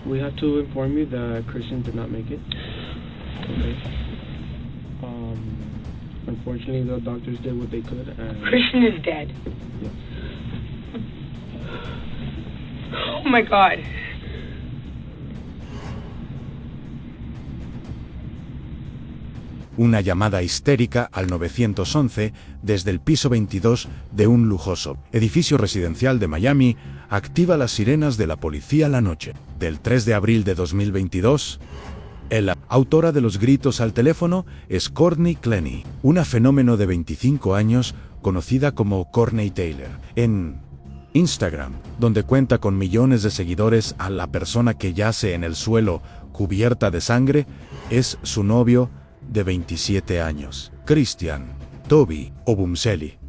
We have to inform you that Christian did not make it. Okay. Unfortunately, the doctors did what they could. And Christian is dead. Yes. Oh my God. Una llamada histérica al 911 desde el piso 22 de un lujoso edificio residencial de Miami activa las sirenas de la policía la noche del 3 de abril de 2022. La autora de los gritos al teléfono es Courtney Clenney, una fenómeno de 25 años conocida como Courtney Tailor en Instagram, donde cuenta con millones de seguidores. A la persona que yace en el suelo cubierta de sangre es su novio de 27 años, Christian Toby Obumseli.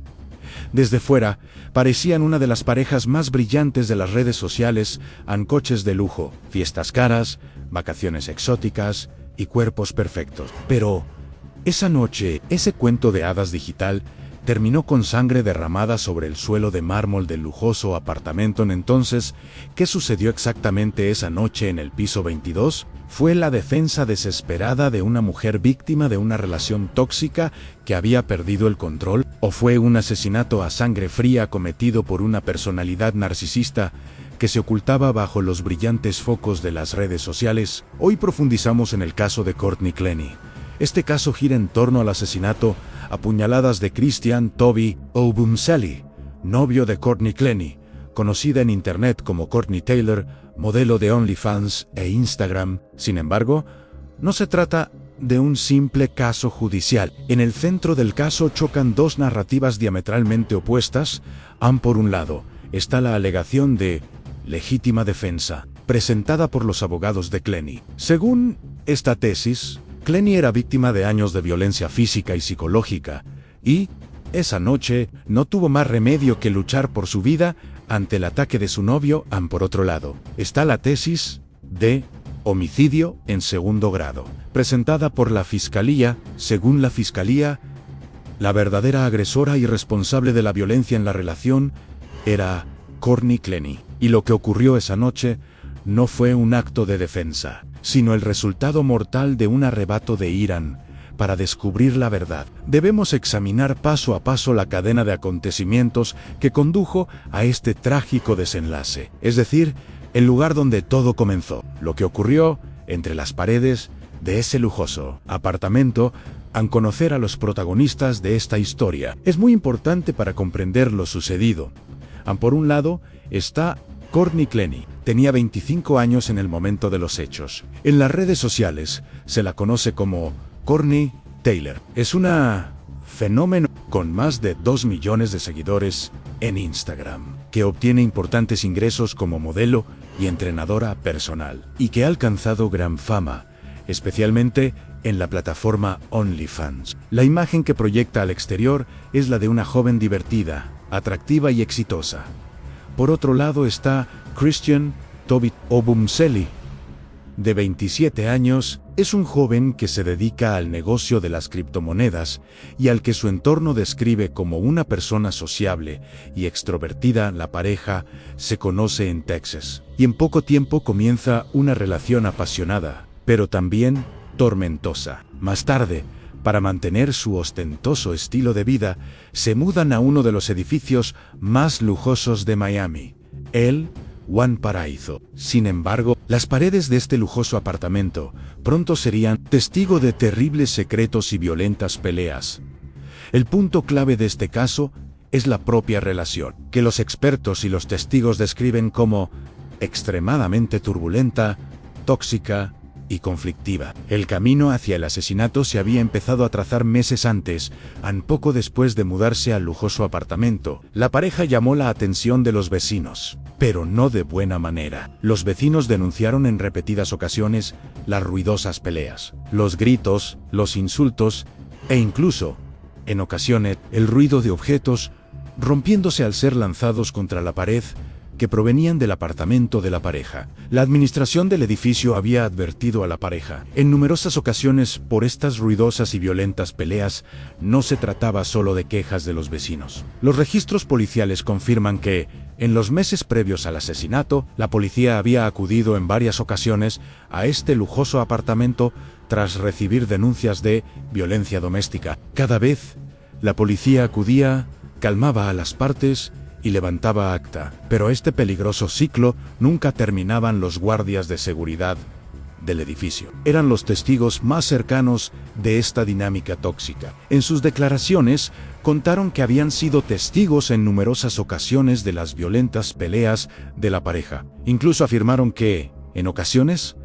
Desde fuera, parecían una de las parejas más brillantes de las redes sociales, en coches de lujo, fiestas caras, vacaciones exóticas y cuerpos perfectos. Pero esa noche, ese cuento de hadas digital terminó con sangre derramada sobre el suelo de mármol del lujoso apartamento. Entonces, ¿qué sucedió exactamente esa noche en el piso 22? ¿Fue la defensa desesperada de una mujer víctima de una relación tóxica que había perdido el control? ¿O fue un asesinato a sangre fría cometido por una personalidad narcisista que se ocultaba bajo los brillantes focos de las redes sociales? Hoy profundizamos en el caso de Courtney Clenney. Este caso gira en torno al asesinato a puñaladas de Christian Toby Obumseli, novio de Courtney Clenney, conocida en internet como Courtney Tailor, modelo de OnlyFans e Instagram. Sin embargo, no se trata de un simple caso judicial. En el centro del caso chocan dos narrativas diametralmente opuestas. Por un lado, está la alegación de legítima defensa, presentada por los abogados de Clenney. Según esta tesis, Clenney era víctima de años de violencia física y psicológica, y esa noche no tuvo más remedio que luchar por su vida ante el ataque de su novio. Por otro lado, está la tesis de homicidio en segundo grado, presentada por la fiscalía. Según la fiscalía, la verdadera agresora y responsable de la violencia en la relación era Courtney Clenney, y lo que ocurrió esa noche no fue un acto de defensa, sino el resultado mortal de un arrebato de ira. Para descubrir la verdad, debemos examinar paso a paso la cadena de acontecimientos que condujo a este trágico desenlace, es decir, el lugar donde todo comenzó, lo que ocurrió entre las paredes de ese lujoso apartamento. Al conocer a los protagonistas de esta historia, es muy importante para comprender lo sucedido. Por un lado, está Courtney Clenney. Tenía 25 años en el momento de los hechos. En las redes sociales se la conoce como Courtney Tailor. Es una fenómeno con más de 2 millones de seguidores en Instagram, que obtiene importantes ingresos como modelo y entrenadora personal, y que ha alcanzado gran fama, especialmente en la plataforma OnlyFans. La imagen que proyecta al exterior es la de una joven divertida, atractiva y exitosa. Por otro lado está Christian Toby Obumseli, de 27 años, es un joven que se dedica al negocio de las criptomonedas y al que su entorno describe como una persona sociable y extrovertida. La pareja se conoce en Texas y en poco tiempo comienza una relación apasionada, pero también tormentosa. Más tarde, para mantener su ostentoso estilo de vida, se mudan a uno de los edificios más lujosos de Miami, el One Paraíso. Sin embargo, las paredes de este lujoso apartamento pronto serían testigo de terribles secretos y violentas peleas. El punto clave de este caso es la propia relación, que los expertos y los testigos describen como extremadamente turbulenta, tóxica y conflictiva. El camino hacia el asesinato se había empezado a trazar meses antes, poco después de mudarse al lujoso apartamento. La pareja llamó la atención de los vecinos, pero no de buena manera. Los vecinos denunciaron en repetidas ocasiones las ruidosas peleas, los gritos, los insultos e incluso, en ocasiones, el ruido de objetos rompiéndose al ser lanzados contra la pared que provenían del apartamento de la pareja. La administración del edificio había advertido a la pareja en numerosas ocasiones por estas ruidosas y violentas peleas. No se trataba solo de quejas de los vecinos. Los registros policiales confirman que, en los meses previos al asesinato, la policía había acudido en varias ocasiones a este lujoso apartamento tras recibir denuncias de violencia doméstica. Cada vez, la policía acudía, calmaba a las partes y levantaba acta, pero este peligroso ciclo nunca terminaban los guardias de seguridad del edificio. Eran los testigos más cercanos de esta dinámica tóxica. En sus declaraciones, contaron que habían sido testigos en numerosas ocasiones de las violentas peleas de la pareja. Incluso afirmaron que, en ocasiones,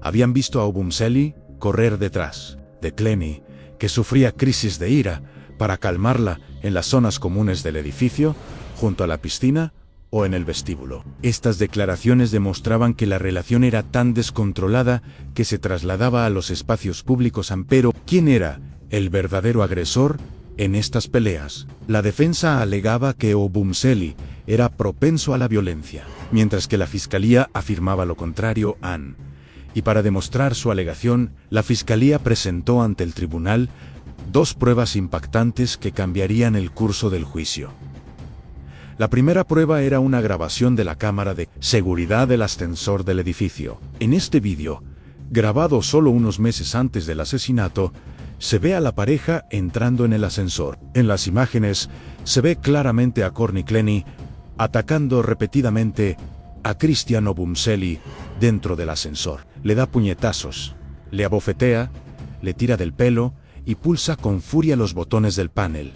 habían visto a Obumseli correr detrás de Clenney, que sufría crisis de ira, para calmarla en las zonas comunes del edificio, junto a la piscina o en el vestíbulo. Estas declaraciones demostraban que la relación era tan descontrolada que se trasladaba a los espacios públicos. Pero, ¿quién era el verdadero agresor en estas peleas? La defensa alegaba que Obumseli era propenso a la violencia, mientras que la fiscalía afirmaba lo contrario. Y para demostrar su alegación, la fiscalía presentó ante el tribunal dos pruebas impactantes que cambiarían el curso del juicio. La primera prueba era una grabación de la cámara de seguridad del ascensor del edificio. En este vídeo, grabado solo unos meses antes del asesinato, se ve a la pareja entrando en el ascensor. En las imágenes, se ve claramente a Courtney Clenney atacando repetidamente a Christian Obumseli dentro del ascensor. Le da puñetazos, le abofetea, le tira del pelo y pulsa con furia los botones del panel.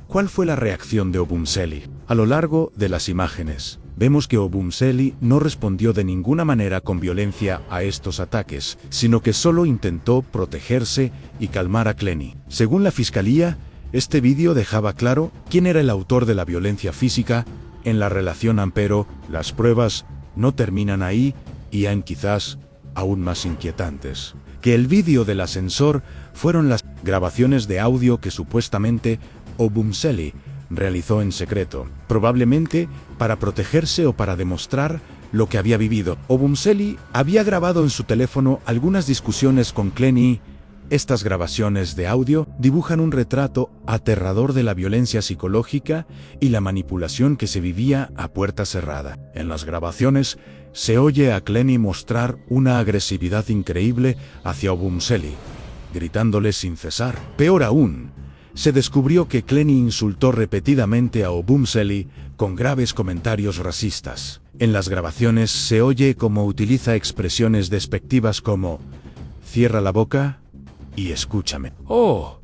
¿Cuál fue la reacción de Obumseli? A lo largo de las imágenes, vemos que Obumseli no respondió de ninguna manera con violencia a estos ataques, sino que solo intentó protegerse y calmar a Clenney. Según la fiscalía, este vídeo dejaba claro quién era el autor de la violencia física en la relación. Pero las pruebas no terminan ahí y han quizás aún más inquietantes que el vídeo del ascensor fueron las grabaciones de audio que supuestamente Obumseli realizó en secreto, probablemente para protegerse o para demostrar lo que había vivido. Obumseli había grabado en su teléfono algunas discusiones con Clenney. Estas grabaciones de audio dibujan un retrato aterrador de la violencia psicológica y la manipulación que se vivía a puerta cerrada. En las grabaciones se oye a Clenney mostrar una agresividad increíble hacia Obumseli, gritándole sin cesar. Peor aún, se descubrió que Clenney insultó repetidamente a Obumseli con graves comentarios racistas. En las grabaciones se oye cómo utiliza expresiones despectivas como «cierra la boca y escúchame», «oh,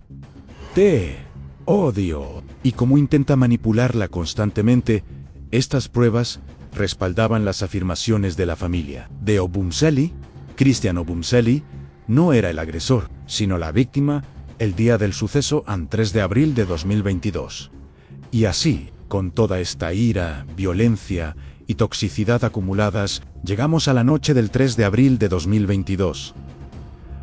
te odio», y cómo intenta manipularla constantemente. Estas pruebas respaldaban las afirmaciones de la familia de Obumseli. Christian Obumseli no era el agresor, sino la víctima el día del suceso, el 3 de abril de 2022. Y así, con toda esta ira, violencia y toxicidad acumuladas, llegamos a la noche del 3 de abril de 2022.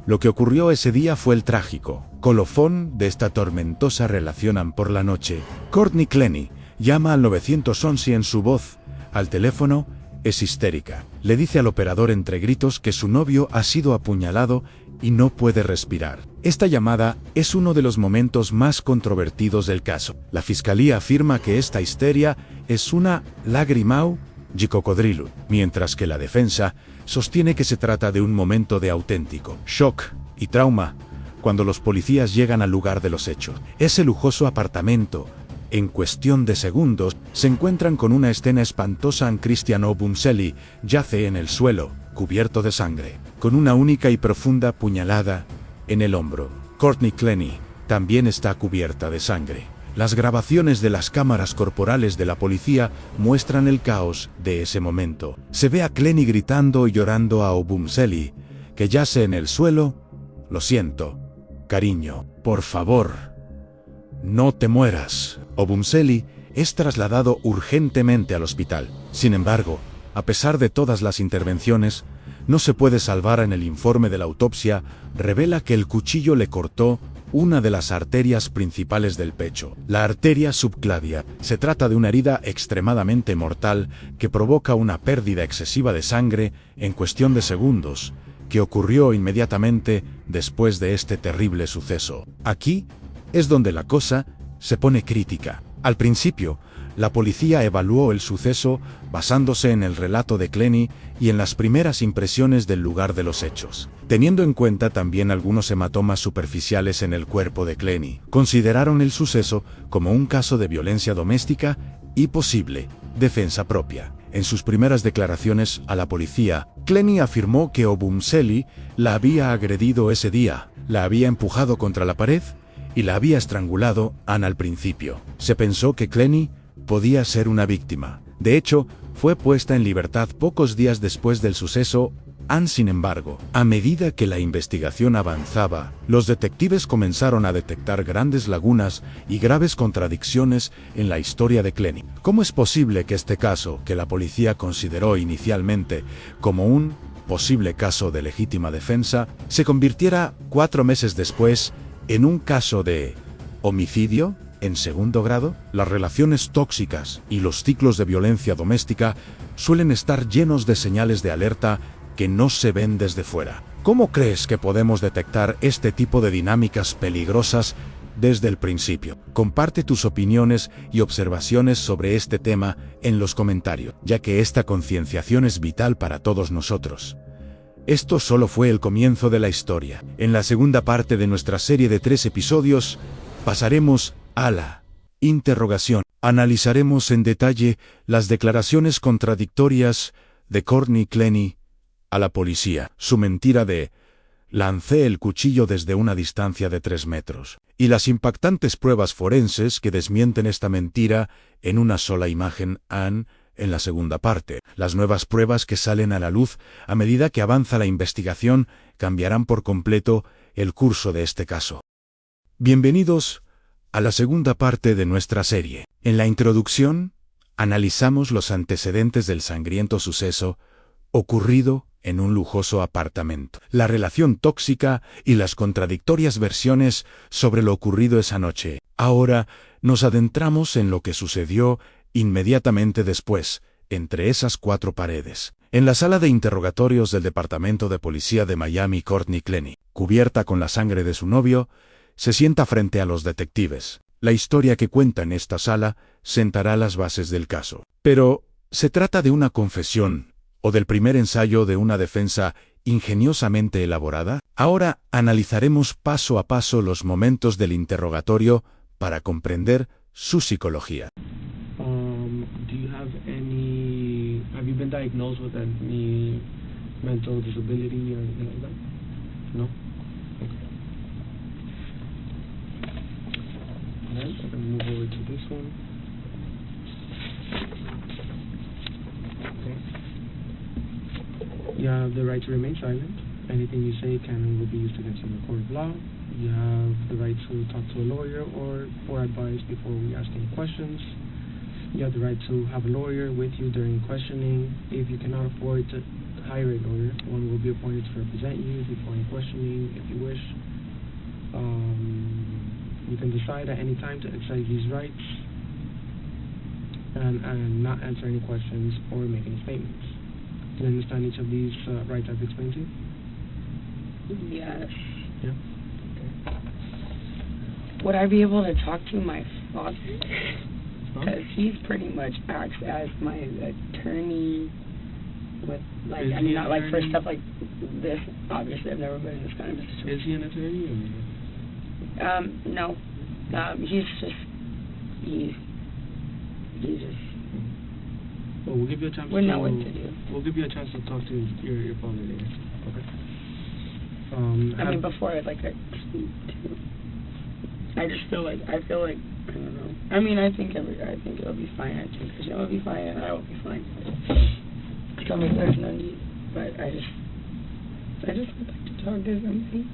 Lo que ocurrió ese día fue el trágico colofón de esta tormentosa relación. Por la noche, Courtney Clenney llama al 911 y en su voz al teléfono es histérica. Le dice al operador entre gritos que su novio ha sido apuñalado y no puede respirar. Esta llamada es uno de los momentos más controvertidos del caso. La fiscalía afirma que esta histeria es una lagrimau de cocodrilo, mientras que la defensa sostiene que se trata de un momento de auténtico shock y trauma cuando los policías llegan al lugar de los hechos. Ese lujoso apartamento, en cuestión de segundos, se encuentran con una escena espantosa. Christian Obumseli yace en el suelo, cubierto de sangre, con una única y profunda puñalada en el hombro. Courtney Clenney también está cubierta de sangre. Las grabaciones de las cámaras corporales de la policía muestran el caos de ese momento. Se ve a Clenney gritando y llorando a Obumseli, que yace en el suelo. «Lo siento, cariño, por favor, no te mueras». Obumseli es trasladado urgentemente al hospital. Sin embargo, a pesar de todas las intervenciones, no se puede salvar. En el informe de la autopsia revela que el cuchillo le cortó una de las arterias principales del pecho, la arteria subclavia. Se trata de una herida extremadamente mortal que provoca una pérdida excesiva de sangre en cuestión de segundos, que ocurrió inmediatamente después de este terrible suceso. Aquí es donde la cosa se pone crítica. Al principio, la policía evaluó el suceso basándose en el relato de Clenney y en las primeras impresiones del lugar de los hechos. Teniendo en cuenta también algunos hematomas superficiales en el cuerpo de Clenney, consideraron el suceso como un caso de violencia doméstica y posible defensa propia. En sus primeras declaraciones a la policía, Clenney afirmó que Obumseli la había agredido ese día, la había empujado contra la pared y la había estrangulado. Al principio, se pensó que Clenney podía ser una víctima. De hecho, fue puesta en libertad pocos días después del suceso. Sin embargo, a medida que la investigación avanzaba, los detectives comenzaron a detectar grandes lagunas y graves contradicciones en la historia de Clenney. ¿Cómo es posible que este caso, que la policía consideró inicialmente como un posible caso de legítima defensa, se convirtiera 4 meses después en un caso de homicidio en segundo grado? Las relaciones tóxicas y los ciclos de violencia doméstica suelen estar llenos de señales de alerta que no se ven desde fuera. ¿Cómo crees que podemos detectar este tipo de dinámicas peligrosas desde el principio? Comparte tus opiniones y observaciones sobre este tema en los comentarios, ya que esta concienciación es vital para todos nosotros. Esto solo fue el comienzo de la historia. En la segunda parte de nuestra serie de 3 episodios, pasaremos a la interrogación. Analizaremos en detalle las declaraciones contradictorias de Courtney Clenney a la policía, su mentira de «lancé el cuchillo desde una distancia de 3 metros», y las impactantes pruebas forenses que desmienten esta mentira en una sola imagen. En la segunda parte, las nuevas pruebas que salen a la luz a medida que avanza la investigación cambiarán por completo el curso de este caso. Bienvenidos a la segunda parte de nuestra serie. En la introducción, analizamos los antecedentes del sangriento suceso ocurrido en un lujoso apartamento, la relación tóxica y las contradictorias versiones sobre lo ocurrido esa noche. Ahora nos adentramos en lo que sucedió inmediatamente después, entre esas 4 paredes. En la sala de interrogatorios del Departamento de Policía de Miami, Courtney Clenney, cubierta con la sangre de su novio, se sienta frente a los detectives. La historia que cuenta en esta sala sentará las bases del caso. Pero, ¿se trata de una confesión o del primer ensayo de una defensa ingeniosamente elaborada? Ahora analizaremos paso a paso los momentos del interrogatorio para comprender su psicología. Have you been diagnosed with any mental disability or anything like that? No? Okay. Alright, I'm going to move over to this one. Okay. You have the right to remain silent. Anything you say can and will be used against you in the court of law. You have the right to talk to a lawyer or for advice before we ask any questions. You have the right to have a lawyer with you during questioning. If you cannot afford to hire a lawyer, one will be appointed to represent you before any questioning if you wish. You can decide at any time to exercise these rights and not answer any questions or make any statements. Do you understand each of these rights I've explained to you? Yes. Yeah? Would I be able to talk to my father? Because Huh? he's pretty much acts as my attorney with, like, Is I he mean, an not like for attorney? stuff like this. Obviously, I've never been in this kind of a Is situation. he an attorney or? No. He's just, he's just, Well, we'll give you a chance. wouldn't know what to do. We'll give you a chance to talk to your father later. Okay. I mean, before I'd like to speak to. I just feel like, I don't know. I mean, I think it'll be fine. I think Christian will be fine, and I will be fine. Tell me there's no need, but I just would like to talk to somebody.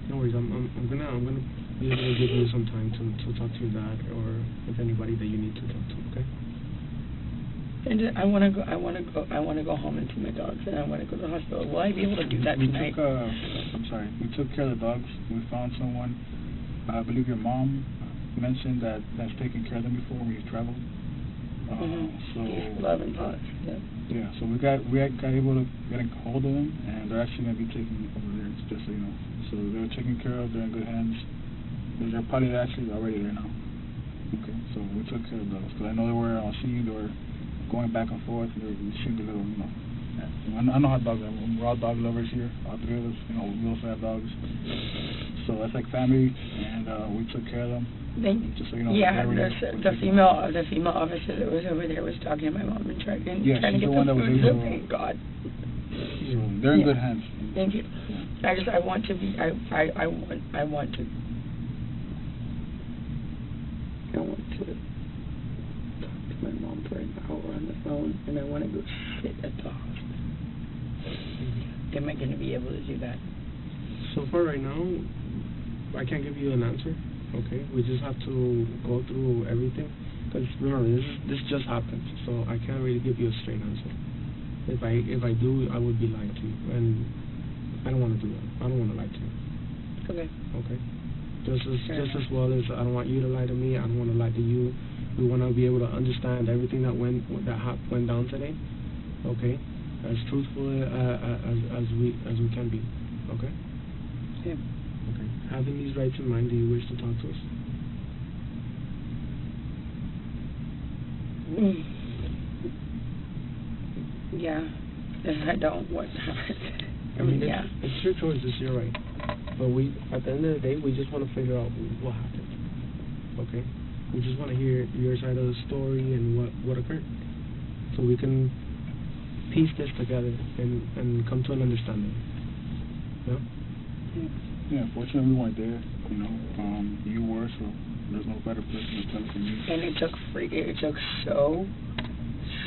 No worries. I'm gonna be able to give you some time to talk to your dad or with anybody that you need to talk to. Okay. And I want to go home and see my dogs, and I want to go to the hospital. Will I be able to do that tonight? We took care of the dogs. We found someone. I believe your mom mentioned that that's taken care of them before when you traveled. So love and thoughts. Yeah. So we got able to get a hold of them, and they're actually gonna be taken over there, just so you know. So they're taken care of. They're in good hands. They're probably actually already there now. Okay. So we took care of those. Because I know they were seen. They were going back and forth. We seemed a little, you know. I know how dogs are. We're all dog lovers here. All three of us. You know, we also have dogs. So that's like family, and we took care of them. Just so you know. Yeah, the female officer that was over there was talking to my mom and trying to get the one that was food. Thank God. They're in good hands. Thank you. I want to talk to my mom for an hour on the phone, and I want to go sit at the hospital. Am I going to be able to do that? So far right now, I can't give you an answer. Okay, we just have to go through everything, because remember, this just happened, so I can't really give you a straight answer. If I do, I would be lying to you, and I don't want to do that. I don't want to lie to you. Okay. Okay. Just as well as I don't want you to lie to me. I don't want to lie to you. We want to be able to understand everything that went down today. Okay, as truthful as we can be. Okay. Yeah. Okay. Having these rights in mind, do you wish to talk to us? Yeah. If I don't, what happens? I mean, it's your choice. It's your right. But at the end of the day, we just want to figure out what happened. Okay. We just want to hear your side of the story and what occurred, so we can piece this together and come to an understanding. Yeah. Yeah, fortunately we weren't there, you know. You were, so there's no better person to tell it than you. And it took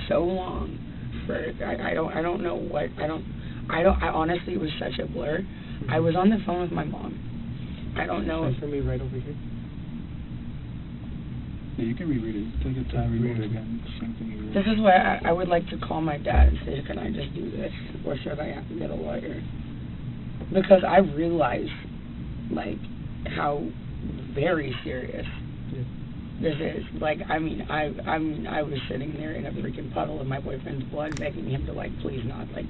so long for I don't know what I honestly, it was such a blur. I was on the phone with my mom. I don't know if for me right over here. Yeah, you can reread it. Take your time, reread it again. Same thing you read. This is why I would like to call my dad and say, can I just do this, or should I have to get a lawyer? Because I realize, like, how very serious this is. Like, I was sitting there in a freaking puddle of my boyfriend's blood, begging him to, like, please not, like,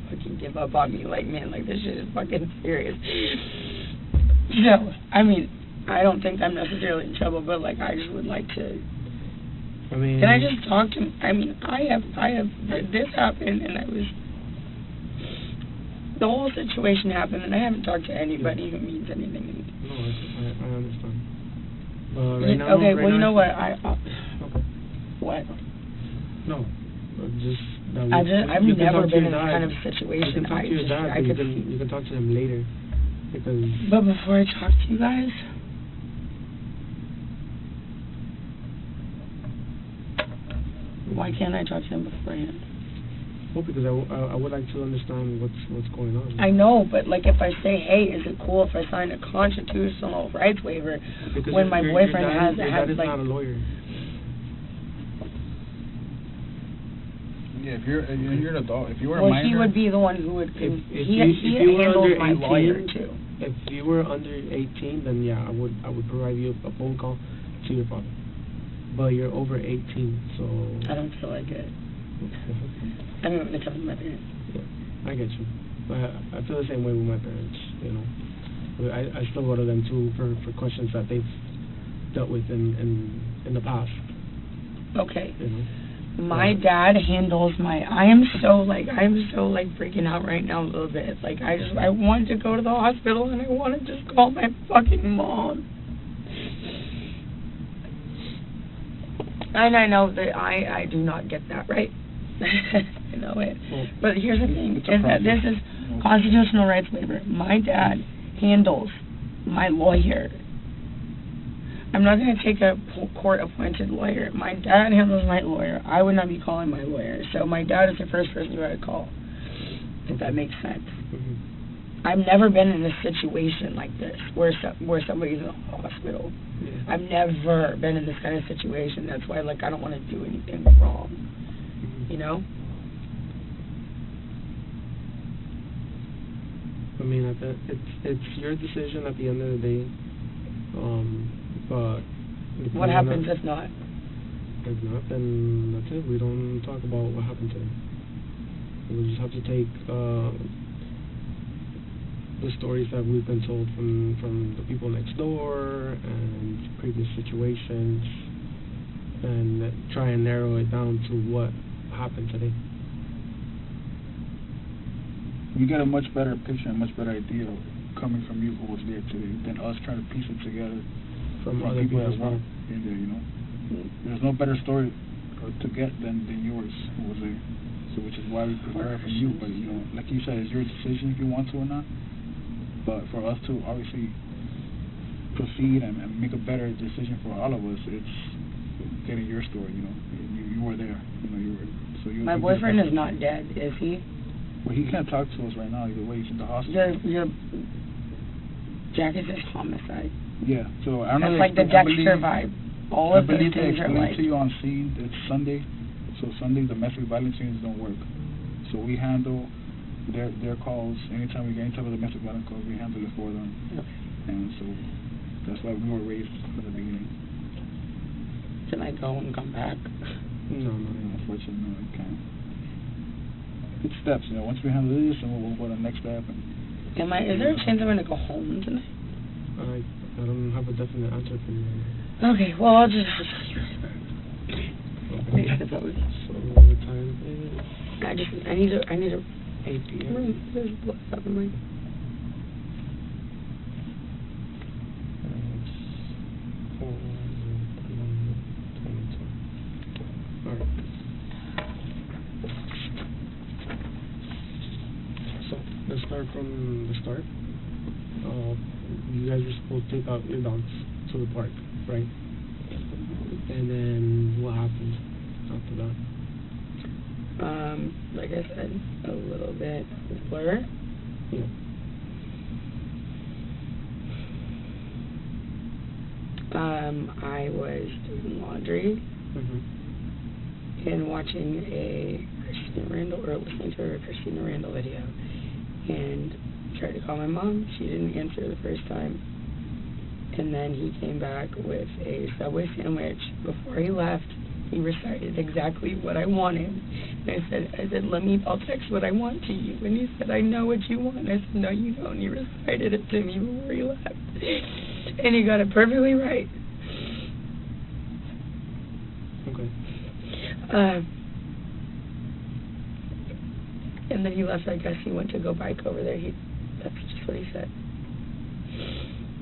fucking give up on me. Like, man, like, this shit is fucking serious. So, I don't think I'm necessarily in trouble, but, like, I just would like to. Can I just talk to him? This happened, and the whole situation happened, and I haven't talked to anybody who means anything. No, I understand. Right now, okay, well, you know what? Okay. What? No, just. I've never been in this kind of situation. You can talk to your dad, you can talk to him later. But before I talk to you guys, why can't I talk to him beforehand? Well, because I would like to understand what's going on. I know, but like if I say, hey, is it cool if I sign a constitutional rights waiver because when my boyfriend your dad is like not a lawyer. Yeah, if you're an adult, if you were a minor, he would be the one who would. He handles my lawyer too. If you were under 18, then yeah, I would provide you a phone call to your father. But you're over 18, so. I don't feel like it. I mean, when it comes to my parents. Yeah, I get you. I feel the same way with my parents. You know, I still go to them too for questions that they've dealt with in the past. Okay. You know. My dad handles I am so freaking out right now a little bit. Like I wanted to go to the hospital and I want to just call my fucking mom. And I know that I do not get that right. I know it. But here's the thing, is that this is constitutional rights waiver. My dad handles my lawyer. I'm not going to take a court-appointed lawyer. My dad handles my lawyer. I would not be calling my lawyer. So my dad is the first person you would call, if that makes sense. Mm-hmm. I've never been in a situation like this where somebody's in the hospital. Yeah. I've never been in this kind of situation. That's why, like, I don't want to do anything wrong. Mm-hmm. You know? I mean, it's your decision at the end of the day. But what happens if not? If not, then that's it. We don't talk about what happened today. We just have to take the stories that we've been told from the people next door and previous situations, and try and narrow it down to what happened today. You get a much better picture, a much better idea coming from you who was there today than us trying to piece it together from other people that as well. in there, you know. There's no better story to get than yours who was there. So which is why we prefer it from you. But you know, like you said, it's your decision if you want to or not. But for us to obviously proceed and make a better decision for all of us, it's getting your story. You know, you were there. You know, you were. So you. My boyfriend is not dead, is he? Well, he can't talk to us right now. Either way, he's in the hospital. Jack is a homicide. Yeah. So I don't know. It's like the Dexter vibe. All of those things are like. I believe they explained to you on scene. It's Sunday, so Sunday the domestic violence scenes don't work. So we handle their calls anytime we get any type of domestic violence calls. We handle it for them. Okay. And so that's why we were raised from the beginning. Can I go and come back? No. Unfortunately, no, I can't. It's steps, you know. Once we handle this, and we'll go to the next step. And is there a chance I'm going to go home tonight? I don't have a definite answer for you. Okay, well, I'll just... Okay. So the time is... I need a 8 p.m. There's blood up in my... Alright. So, let's start from the start. You guys are supposed to take out your dogs to the park, right? And then what happened after that? Like I said, a little bit blur. Yeah. I was doing laundry and watching a Christina Randall, or listening to a Christina Randall video, and tried to call my mom. She didn't answer the first time. And then he came back with a Subway sandwich. Before he left, he recited exactly what I wanted. And I said, I'll text what I want to you. And he said, I know what you want. And I said, no, you don't. And he recited it to me before he left. And he got it perfectly right. Okay. And then he left. I guess he went to go bike over there. That's just what he said.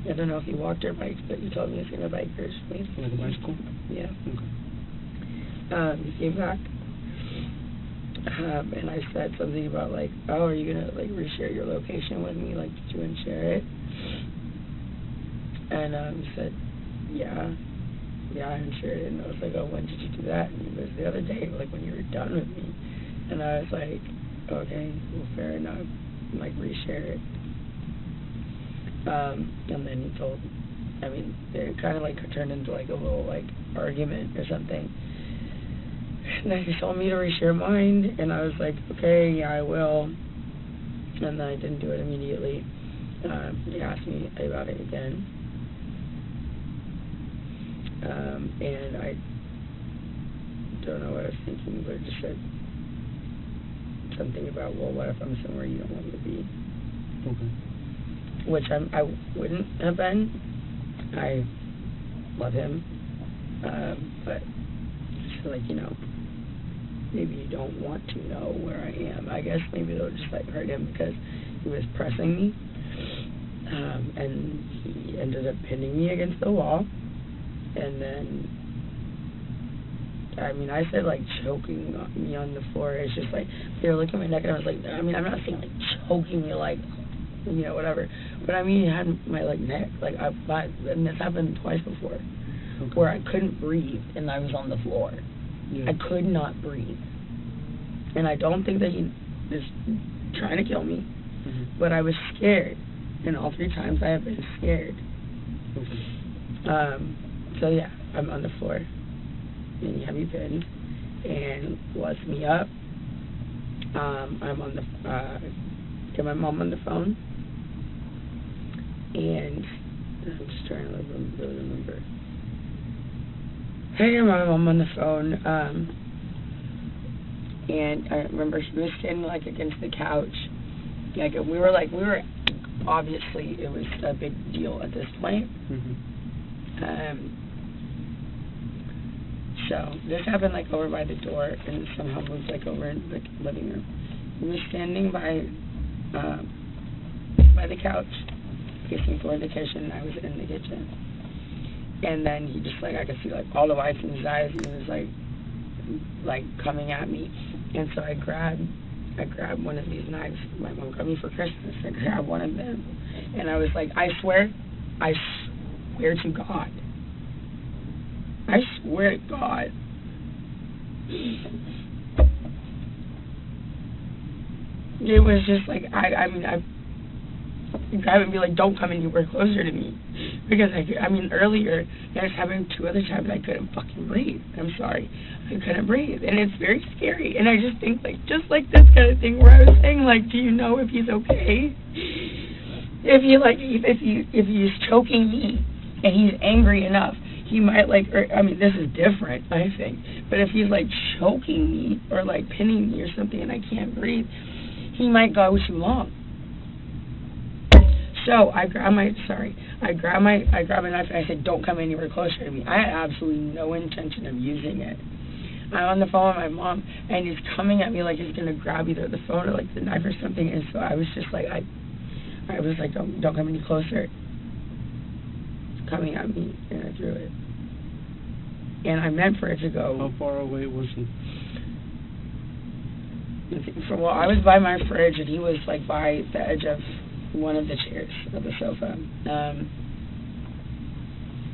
I don't know if he walked or biked, but he told me he's going to bike or something. Like a bicycle? Yeah. Okay. He came back, and I said something about, like, oh, are you going to, like, reshare your location with me? Like, did you unshare it? And he said, yeah, I unshared it. And I was like, oh, when did you do that? And he goes, the other day, like, when you were done with me. And I was like, okay, well, fair enough. Like, reshare it. And then he told, it kind of like turned into like a little like argument or something. And then he told me to reshare mine, and I was like, okay, yeah, I will. And then I didn't do it immediately. He asked me about it again. And I don't know what I was thinking, but it just said something about, well, what if I'm somewhere you don't want me to be? Okay. Which I wouldn't have been. I love him, but just like, maybe you don't want to know where I am. I guess maybe it'll just like hurt him because he was pressing me, and he ended up pinning me against the wall, and then I said like choking me on the floor. It's just like they were looking at my neck, and I was like, I'm not saying like choking me like, whatever. But he had my like neck, like and this happened twice before, okay, where I couldn't breathe and I was on the floor. Yeah. I could not breathe, and I don't think that he was trying to kill me, but I was scared, and all 3 times I have been scared. Okay. So yeah, I'm on the floor, and he had me pinned, and lifts me up. I'm on the get my mom on the phone. And I'm just trying to really remember. I hear my mom on the phone, and I remember she was standing like against the couch. Like we were obviously it was a big deal at this point. So this happened like over by the door and somehow moved like over in the living room. He was standing by the couch, facing toward the kitchen, and I was in the kitchen. And then he just I could see like all the whites in his eyes, and he was like coming at me. And so I grabbed one of these knives my mom got me for Christmas. I grabbed one of them, and I was like, I swear to God. I swear to God. It was just like, I mean, I grab and be like, don't come anywhere closer to me. Because, earlier, that was happening 2 other times, I couldn't fucking breathe. I'm sorry. I couldn't breathe. And it's very scary. And I just think, just like this kind of thing where I was saying, do you know if he's okay? If he's choking me and he's angry enough, he might this is different, I think. But if he's choking me or pinning me or something and I can't breathe, he might go too long. So I grab my knife and I said, don't come anywhere closer to me. I had absolutely no intention of using it. I'm on the phone with my mom and he's coming at me like he's gonna grab either the phone or the knife or something, and so I was just I was like, don't come any closer. Coming at me, and I threw it. And I meant for it to go. How far away was he? Well, I was by my fridge, and he was by the edge of one of the chairs of the sofa.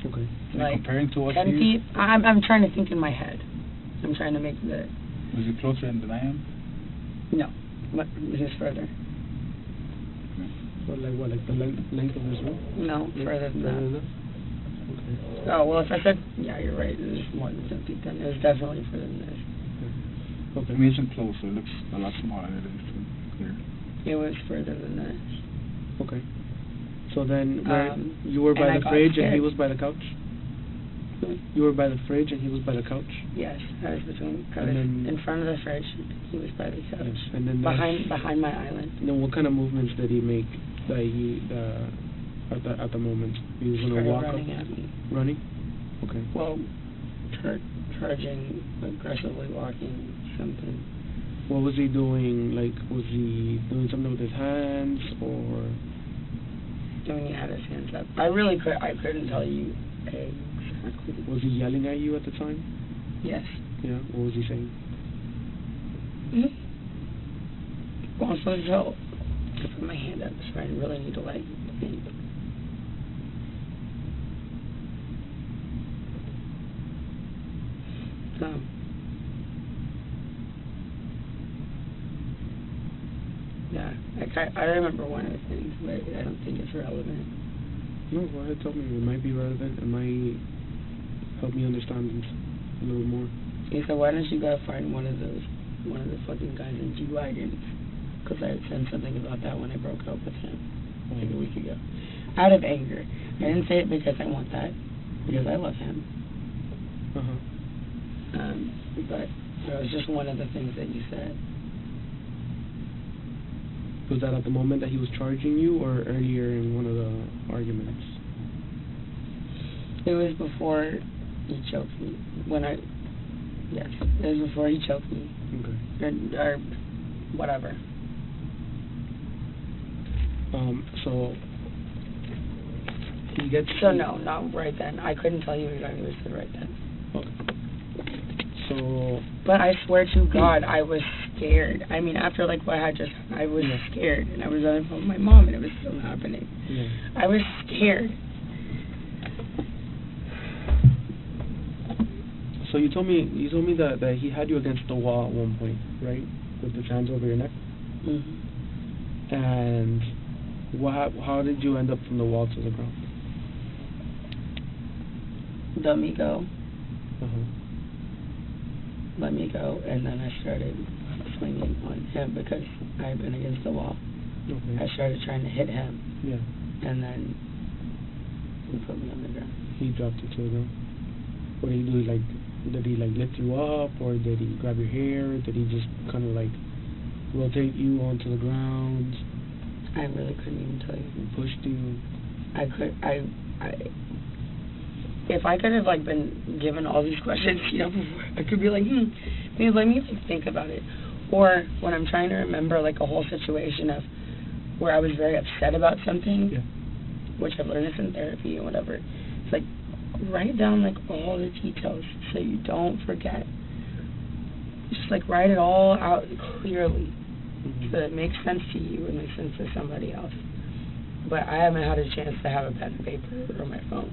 Okay. Comparing to what 10 feet. I'm trying to think in my head. I'm trying to make the. Was he closer than I am? No, but he was further. So the length of his room? No, further than that. Okay. Oh, well, if I said, yeah, you're right, it was more than 10 feet then. It was definitely further than this. Okay. I mean, it isn't close, so it looks a lot smaller than it is clear. It was further than this. Okay. So then, you were by the fridge and he was by the couch? You were by the fridge and he was by the couch? Yes, I was in front of the fridge. He was by the couch. Yes. And then behind my island. And then what kind of movements did he make at the moment? He was going to walk running up? At me. Running? Okay. Well, charging, aggressively walking, something. What was he doing? Was he doing something with his hands or? When he had his hands up. I couldn't tell you exactly. Was he yelling at you at the time? Yes. Yeah, what was he saying? Well, I'm supposed to put my hand up, so I really need to think. Yeah, I remember one of the things, but I don't think it's relevant. No, go ahead, tell me. It might be relevant. It might help me understand it a little more. He said, why don't you go find one of the fucking guys in G-Wagons? Because I had said something about that when I broke up with him like a week ago. Out of anger. I didn't say it because I want that, because I love him. But that was just one of the things that you said. Was that at the moment that he was charging you or earlier in one of the arguments? It was before he choked me. Yes, it was before he choked me. Okay. Or whatever. So he gets... So no, not right then. I couldn't tell you exactly what he said right then. Okay. So... But I swear to God, I was scared. I mean, after what I just... I was scared. And I was on the phone with my mom, and it was still happening. Yeah. I was scared. So you told me that he had you against the wall at one point, right? With his hands over your neck? Mm-hmm. And how did you end up from the wall to the ground? Let me go. Uh-huh. Let me go, and then I started swinging on him because I had been against the wall. Okay. I started trying to hit him. Yeah. And then He put me on the ground. He dropped you to the ground. What did he do? Like, did he like lift you up, or did he grab your hair? Did he just kind of like rotate you onto the ground? I really couldn't even tell you. He pushed you. If I could have like been given all these questions, you know, before, I could be like, maybe let me like think about it. Or when I'm trying to remember like a whole situation of where I was very upset about something, which I've learned this in therapy and whatever. It's like write down like all the details so you don't forget. Just like write it all out clearly so that it makes sense to you and makes sense to somebody else. But I haven't had a chance to have a pen and paper or my phone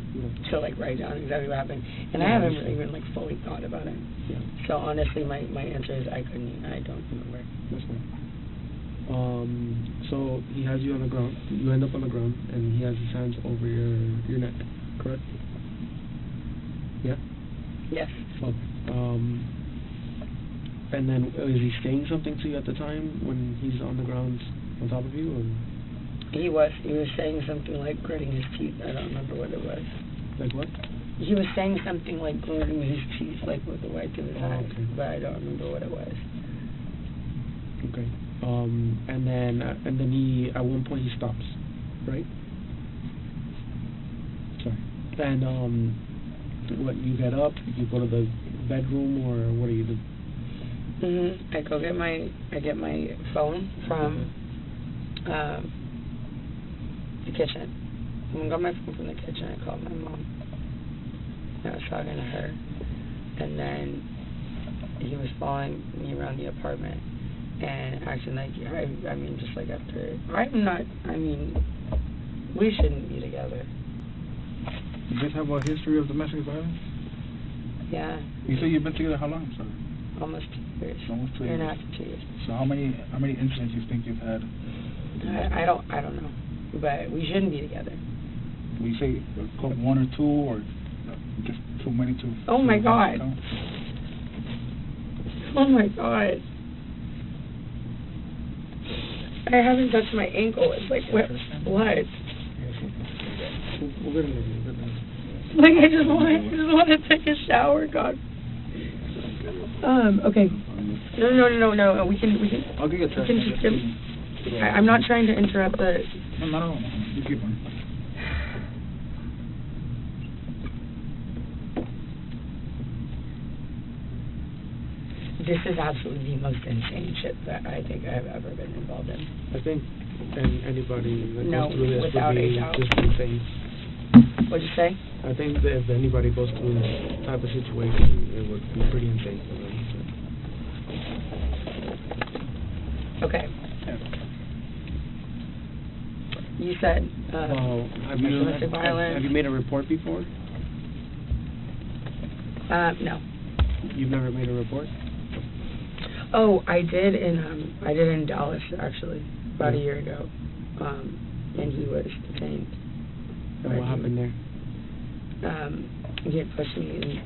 to like write down exactly what happened, and I haven't really even like fully thought about it. So honestly, my answer is I don't remember. That's fine. So he has you on the ground. You end up on the ground, and he has his hands over your neck. Correct? Yeah. Yes. Okay. And then is he saying something to you at the time when he's on the ground on top of you, or? He was saying something like gritting his teeth. I don't remember what it was. Like what? He was saying something like gritting his teeth, like with the white of his eyes, okay. but I don't remember what it was. Okay. And then he at one point he stops, right? Sorry. And what, you get up, you go to the bedroom, or what do you do? I get my phone from the kitchen. When I got my phone from the kitchen, I called my mom. I was talking to her, and then he was following me around the apartment and acting like, I mean, just like after, we shouldn't be together. You guys have a history of domestic violence? Yeah. You say you've been together how long, sir? Almost 2 years. Almost 2 years. Year and a half to 2 years. So how many incidents you think you've had? I don't know, but we shouldn't be together. We say one or two, or just too many to... Oh my God. Oh my God. I haven't touched my ankle. It's like wet blood. Like I just want to take a shower, God. Okay. No. We can. I'll get you a test. I'm not trying to interrupt the... No. You keep on. This is absolutely the most insane shit that I think I've ever been involved in. I think anybody that goes through this without would be a doubt. just insane. What'd you say? I think that if anybody goes through this type of situation, it would be pretty insane for them. Okay. You said domestic violence. Have you made a report before? No. You've never made a report? Oh, I did in Dallas actually about a year ago, and he was detained. And what happened there? He had pushed me in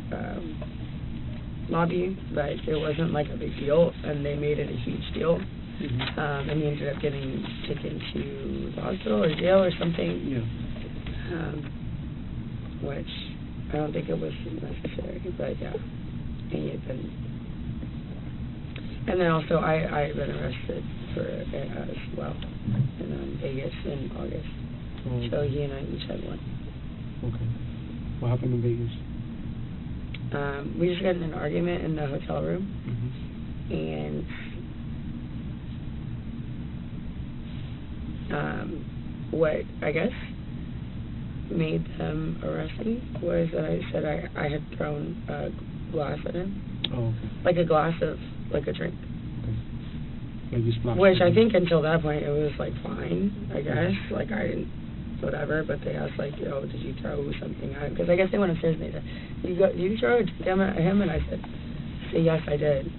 the lobby, but it wasn't like a big deal, and they made it a huge deal. And he ended up getting taken to the hospital or jail or something. Yeah. Which I don't think it was necessary, but yeah, he had been. And then also I had been arrested for it as well in Vegas in August. Oh. So he and I each had one. Okay. What happened in Vegas? We just got in an argument in the hotel room, and what I guess made them arrest me was that I said I had thrown a glass at him. Oh, okay. Like a glass of, like a drink. Okay. Like you splashed. Which I think until that point it was like fine, I guess. Like I didn't, whatever, but they asked like, yo, did you throw something at him? Because I guess they went upstairs and they said, did you throw a drink at him? And I said, yes, I did.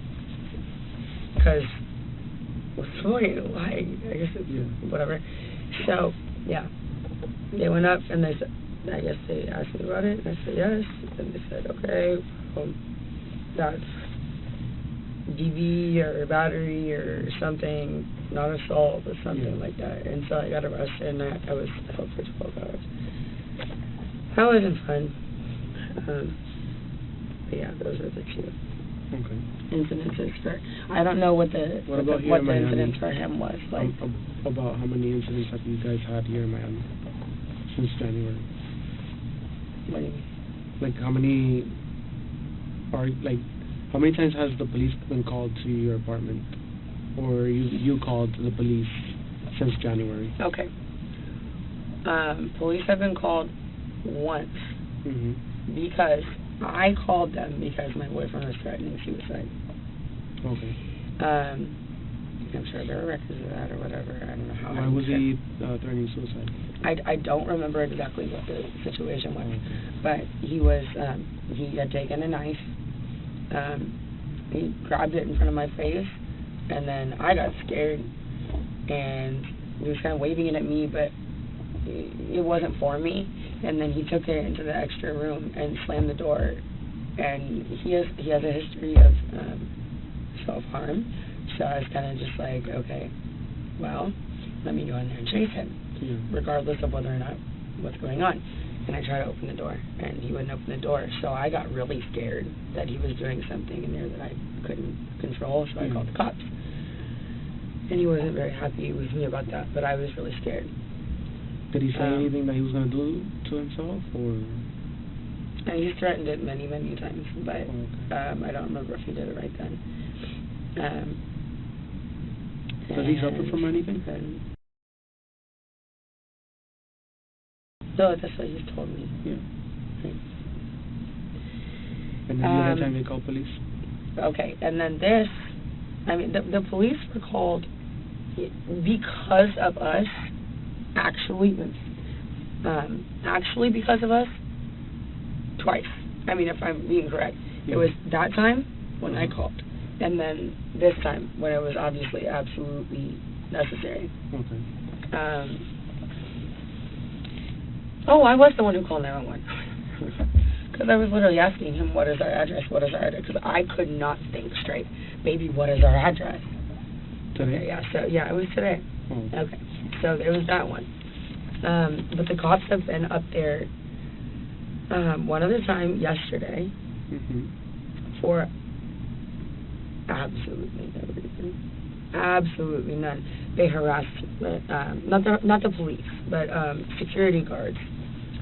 Because what's the point of lying? I guess it's whatever. So, yeah. They went up and they said, I guess they asked me about it, and I said yes. And they said, okay, that's DV or battery or something, not assault or something like that. And so I got arrested, and I was held for 12 hours. That wasn't fun. But yeah, those are the two incidences for. I don't know what the incident for him was like. About how many incidents have you guys had here in Miami since January? What do you mean? Like how many times has the police been called to your apartment, or you called the police since January? Okay. Police have been called once because I called them because my boyfriend was threatening suicide. Okay. I'm sure there are records of that or whatever. I don't know how. Why was he threatening suicide? I don't remember exactly what the situation was, but he was he had taken a knife. He grabbed it in front of my face, and then I got scared, and he was kind of waving it at me, but it wasn't for me. And then he took it into the extra room and slammed the door. And he has a history of self-harm, so I was kind of just like, okay, well, let me go in there and chase him, regardless of whether or not what's going on. And I tried to open the door, and he wouldn't open the door, so I got really scared that he was doing something in there that I couldn't control, so I called the cops. And he wasn't very happy with me about that, but I was really scared. Did he say anything that he was going to do to himself, or? He's threatened it many, many times, but I don't remember if he did it right then. Does he suffer from anything? No, that's what he's told me. Yeah. Right. And then the other time they called police? Okay, and then this, the police were called because of us, actually because of us, twice. If I'm being correct. It was that time when I called, and then this time when it was obviously absolutely necessary. Okay. I was the one who called 911. Because I was literally asking him, what is our address, because I could not think straight. Baby, what is our address? Today? Okay, it was today. Okay, so there was that one. But the cops have been up there one other time yesterday for absolutely no reason. Absolutely none. They harassed, not the police, but security guards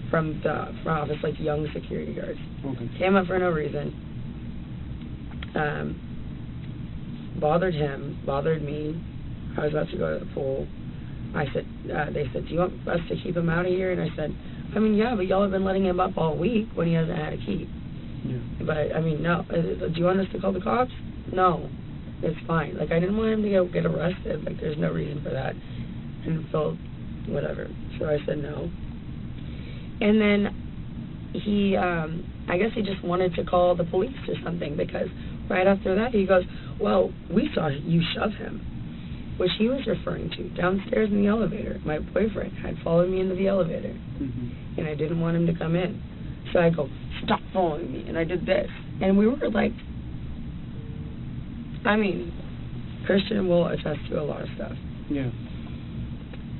from the office, like young security guards. Okay. Came up for no reason. Bothered him, bothered me. I was about to go to the pool. They said, do you want us to keep him out of here? And I said, yeah, but y'all have been letting him up all week when he hasn't had a key. Yeah. But, no. Do you want us to call the cops? No. It's fine. I didn't want him to get arrested. There's no reason for that. And so, whatever. So I said no. And then he, I guess he just wanted to call the police or something, because right after that he goes, well, we saw you shove him, which he was referring to downstairs in the elevator. My boyfriend had followed me into the elevator, and I didn't want him to come in. So I go, stop following me, and I did this. And we were Christian will attest to a lot of stuff. Yeah.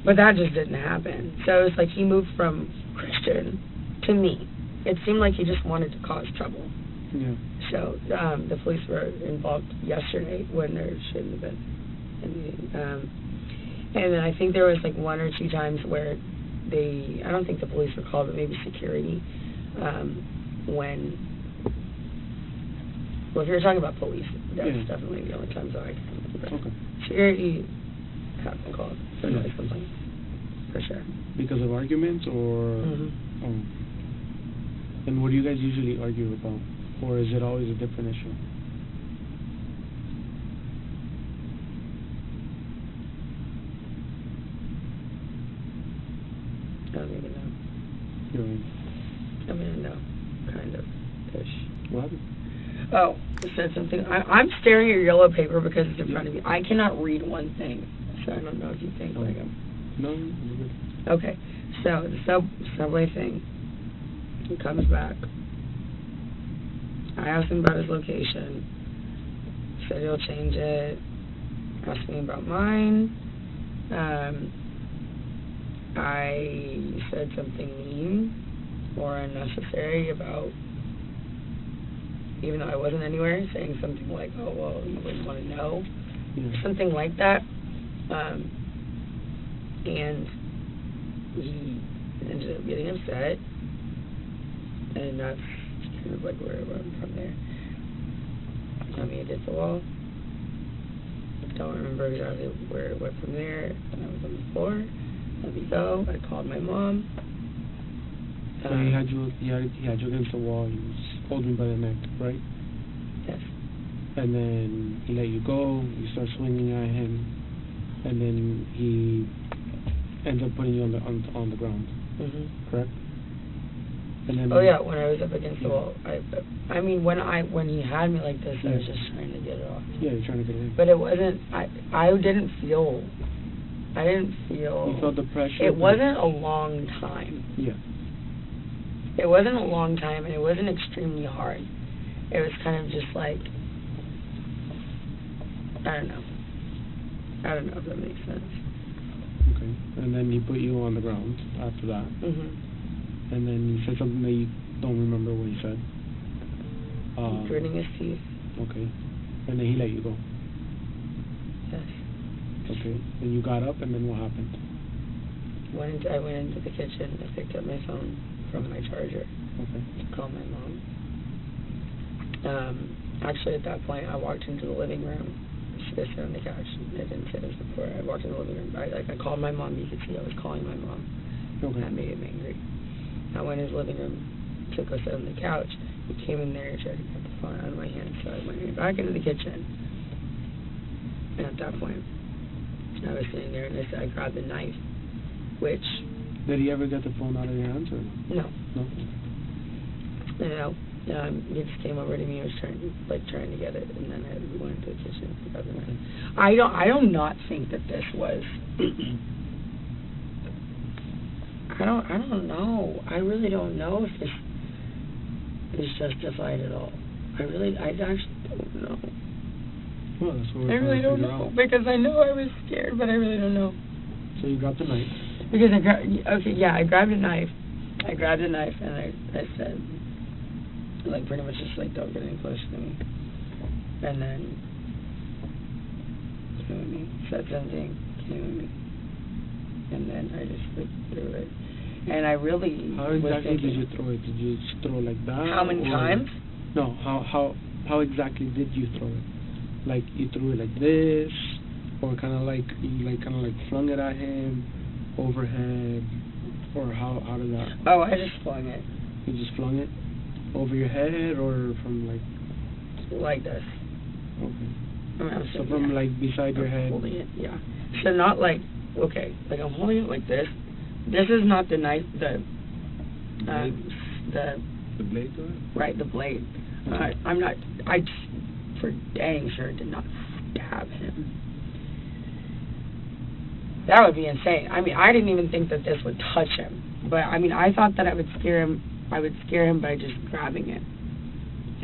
But that just didn't happen. So it's he moved from Christian to me. It seemed like he just wanted to cause trouble. Yeah. So the police were involved yesterday when there shouldn't have been. And then I think there was one or two times where I don't think the police were called, but maybe security, well, if you're talking about police, that's definitely the only times I can remember. Okay. Security have been called for noise complaints, for sure. Because of arguments, or? And what do you guys usually argue about? Or is it always a different issue? I don't even know. You know, no, kind of ish. what happened? Oh, it said something. I'm staring at your yellow paper because it's in front of me. I cannot read one thing, so I don't know if you think I'm. No, you're good. Okay, so the subway thing. He comes back. I asked him about his location. Said he'll change it. Asked me about mine. I said something mean. more unnecessary about, even though I wasn't anywhere, saying something like, oh, well, you wouldn't want to know, something like that. And he ended up getting upset, and that's kind of like where I went from there. I mean, it hit the wall. Don't remember exactly where it went from there. And I was on the floor. Let me go. I called my mom. So he had you against the wall. He was holding you by the neck, right? Yes. And then he let you go. You start swinging at him, and then he ends up putting you on the ground. Correct. And then when I was up against the wall, I mean, when he had me like this, I was just trying to get it off. Yeah, you're trying to get it. But it wasn't. I didn't feel. You felt the pressure. It wasn't a long time. Yeah. It wasn't a long time, and it wasn't extremely hard. It was kind of just like, I don't know if that makes sense. Okay. And then he put you on the ground after that. And then he said something that you don't remember what he said. Gritting his teeth. Okay. And then he let you go. Yes. Okay. And you got up, and then what happened? I went into the kitchen. I picked up my phone from my charger. Okay. To call my mom. Actually, at that point, I walked into the living room. She was sitting on the couch. I didn't say this before. I walked in the living room. I called my mom. You could see I was calling my mom. Okay. That made him angry. I went in his living room, took us on the couch. He came in there and tried to get the phone out of my hand. So I went back into the kitchen. And at that point, I was sitting there, and I grabbed the knife, which... Did he ever get the phone out of your hands, or no? No. He just came over to me and was trying to get it, and then I went into the kitchen and grabbed the knife. I don't not think that this was... I don't know. I really don't know if this is justified at all. I actually don't know. Well, that's what I really don't know, because I know I was scared, but I really don't know. So you grabbed the knife? Because I grabbed a knife. I grabbed a knife, and I said, like, pretty much just, like, don't get any closer to me. And then, came with me, said something, came with me. And then I just, like, threw it. And I really How exactly did you throw it? Did you just throw like that? How many times? No, how exactly did you throw it? Like, you threw it like this, or kind of like flung it at him, overhead, or how did that? Oh, I just flung it. You just flung it over your head, or from like this. Okay. I mean, so from like beside your head. Holding it, yeah. So not like, okay, like I'm holding it like this. This is not the knife, the blade to it? Right, the blade. Okay. I for dang sure did not stab him. That would be insane. I mean, I didn't even think that this would touch him. But, I mean, I thought that I would scare him by just grabbing it.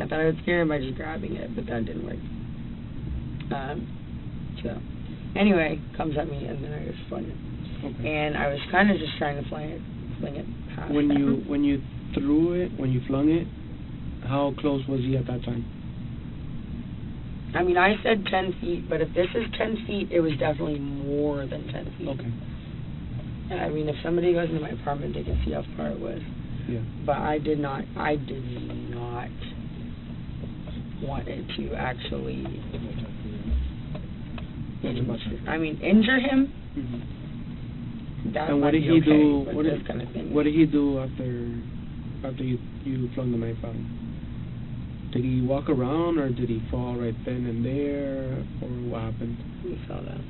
I thought I would scare him by just grabbing it, but that didn't work. So, anyway, comes at me, and then I just flung it. Okay. And I was kind of just trying to fling it past when him. you threw it, when you flung it, how close was he at that time? I mean, I said 10 feet, but if this is 10 feet, it was definitely more than 10 feet. Okay. I mean, if somebody goes into my apartment, they can see how far it was. Yeah. But I did not want it to actually injure him. Mm-hmm. That and what did he do? What did he do after you flung the knife at him? Did he walk around, or did he fall right then and there, or what happened? He fell down.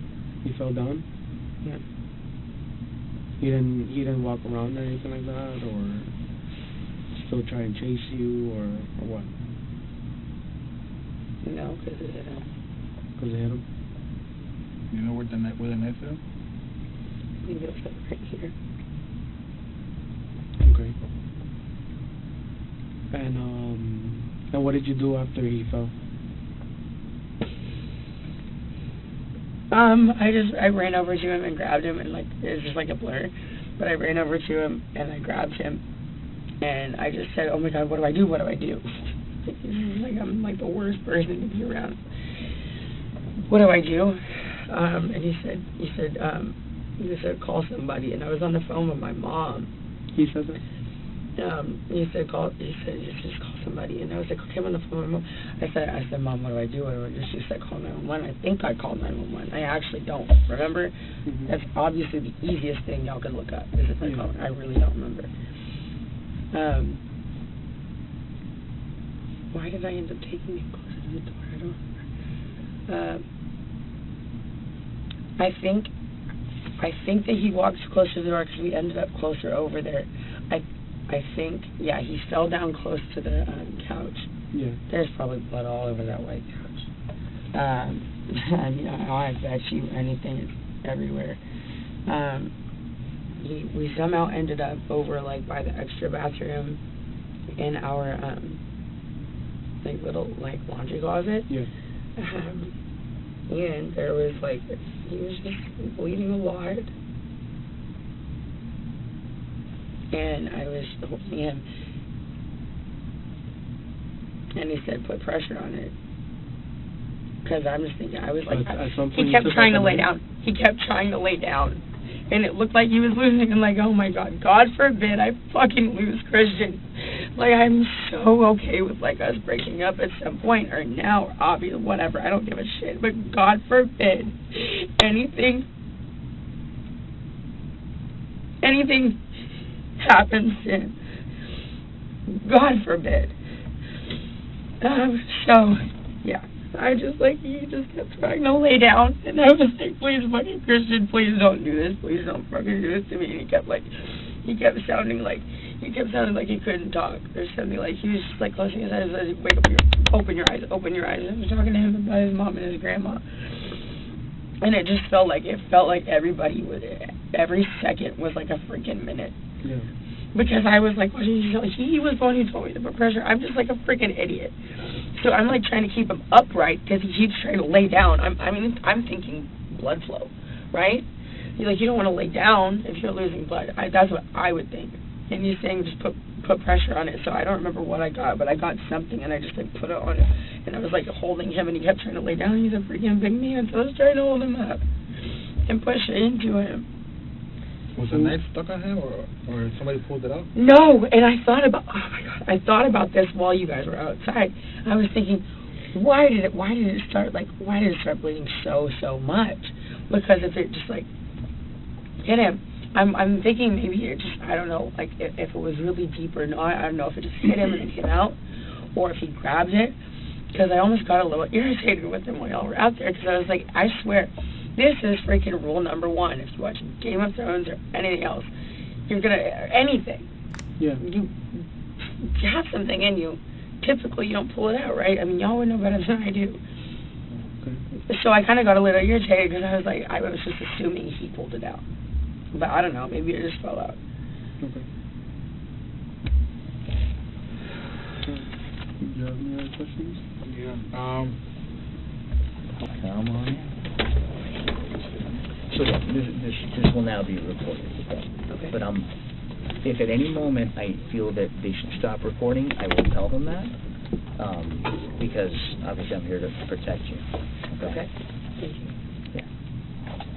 He fell down? Yeah. He didn't walk around or anything like that, or still try and chase you, or what? No, because it hit him. Because it hit him? You know where the knife is? I think it was like right here. Okay. And what did you do after he fell? I ran over to him and grabbed him, and like it was just like a blur, but I ran over to him and I grabbed him, And I just said, oh my God, what do I do? What do I do? Like, I'm like the worst person to be around. What do I do? And he said, call somebody. And I was on the phone with my mom. He said that? He said, just call somebody. And I was like, okay, I'm on the phone with my mom. I said, Mom, what do I do? What do I do? She said, call 911. I think I called 911. I actually don't remember. Mm-hmm. That's obviously the easiest thing y'all could look up. Is if I called. I really don't remember. Why did I end up taking it closer to the door? I don't remember. I think that he walked closer to the door because we ended up closer over there. I think, yeah, he fell down close to the couch. Yeah. There's probably blood all over that white couch. And I bet you anything is everywhere. We somehow ended up over like by the extra bathroom in our like little like laundry closet. Yeah. And there was like he was just bleeding a lot. And I was holding him, and he said, "Put pressure on it." Because I'm just thinking, I was like, he kept trying to lay down. He kept trying to lay down, and it looked like he was losing. I'm like, oh my God, God forbid I fucking lose Christian. Like, I'm so okay with like us breaking up at some point or now, or obviously whatever. I don't give a shit. But God forbid anything happens to him. God forbid. So, yeah. I just, like, he just kept trying to lay down. And I was like, please, fucking Christian, please don't do this. Please don't fucking do this to me. And he kept sounding like he couldn't talk. Or something like, he was just, like, closing his eyes. Like, wake up, open your eyes. And I was talking to him about his mom and his grandma. And it just felt like everybody every second was like a freaking minute. Yeah. Because I was like, what did he tell? He was the one who told me to put pressure. I'm just like a freaking idiot. So I'm like trying to keep him upright because he keeps trying to lay down. I'm thinking blood flow, right? You're like, you don't want to lay down if you're losing blood. That's what I would think. And he's saying just put pressure on it. So I don't remember what I got, but I got something and I just like put it on it. And I was like holding him and he kept trying to lay down. He's a freaking big man, so I was trying to hold him up and push it into him. Was the knife stuck on him, or somebody pulled it out? No, and I thought about this while you guys were outside. I was thinking, why did it start bleeding so much? Because if it just like hit him, I'm thinking maybe it just, I don't know, like if it was really deep or not. I don't know if it just hit him and it came out, or if he grabbed it. Because I almost got a little irritated with him while y'all were out there. Because I was like, I swear. This is freaking rule number 1. If you watch Game of Thrones or anything else, you're gonna anything. Yeah. You have something in you. Typically, you don't pull it out, right? I mean, y'all would know better than I do. Okay. So I kind of got a little irritated because I was like, I was just assuming he pulled it out, but I don't know. Maybe it just fell out. Okay. Do you have any other questions? Yeah. So this will now be recorded. Okay. But if at any moment I feel that they should stop recording, I will tell them that, because obviously I'm here to protect you. Okay. Thank you. Yeah.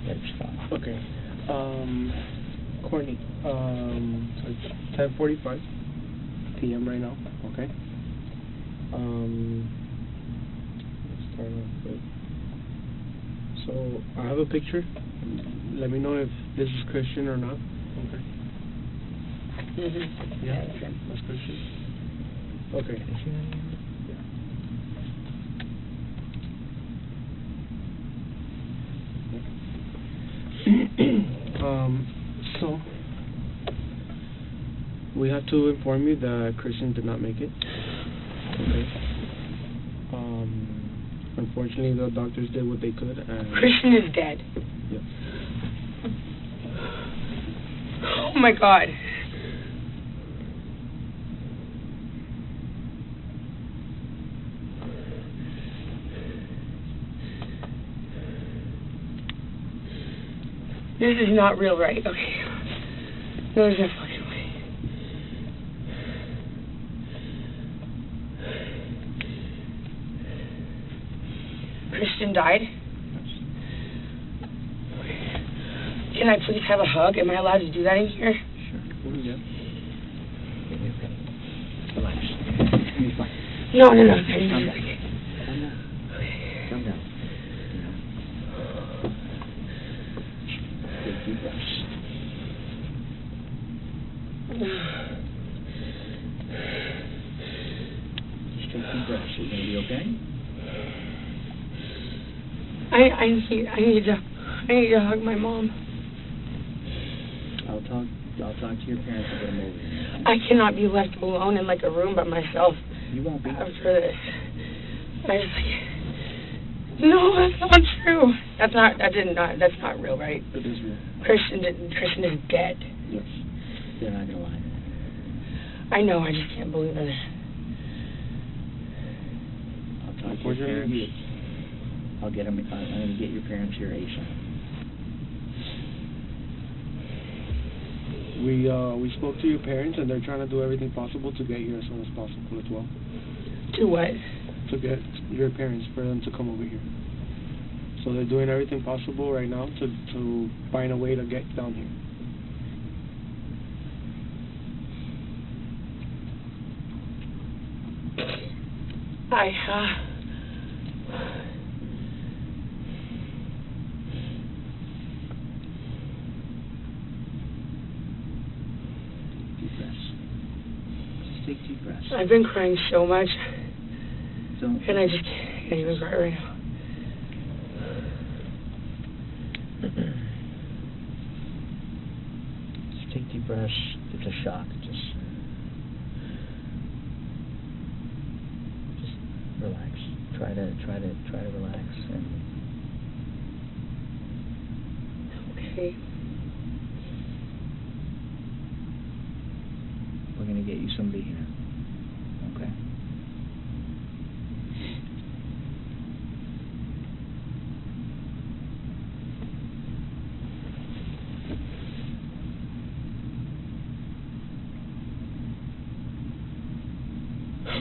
That's fine. Okay. Courtney, so it's 10:45 p.m. right now. Okay. Let's start off with. So I have a picture. Let me know if this is Christian or not. Okay. Mm-hmm. Yeah, that's Christian. Okay. So we have to inform you that Christian did not make it. Okay. Unfortunately, the doctors did what they could. And Christian is dead. Yep. Oh my God. This is not real, right? Okay. No, there's no fucking way. Kirsten died? Can I please have a hug? Am I allowed to do that in here? Sure. Yeah. Okay. Relax. You'll be fine. No. Calm down. Calm down. Take deep breaths. Just take deep breaths. You're going to be okay? I need to hug my mom. I'll talk to your parents and get them over here. I cannot be left alone in like a room by myself. You won't be. After this. No, that's not true. That's not real, right? It is real. Christian is dead. Yes. They're not gonna lie. I know, I just can't believe it. I'll talk to your parents. I'll get them. I'm gonna get your parents here ASAP. We spoke to your parents, and they're trying to do everything possible to get here as soon as possible as well. Do what? To get your parents, for them to come over here. So they're doing everything possible right now to find a way to get down here. Deep breaths. Just take deep breaths. I've been crying so much, Don't. and I just can't even cry right now. Just take deep breaths. It's a shock. Just relax. Try to relax. And Okay. we're gonna get you somebody here. Okay.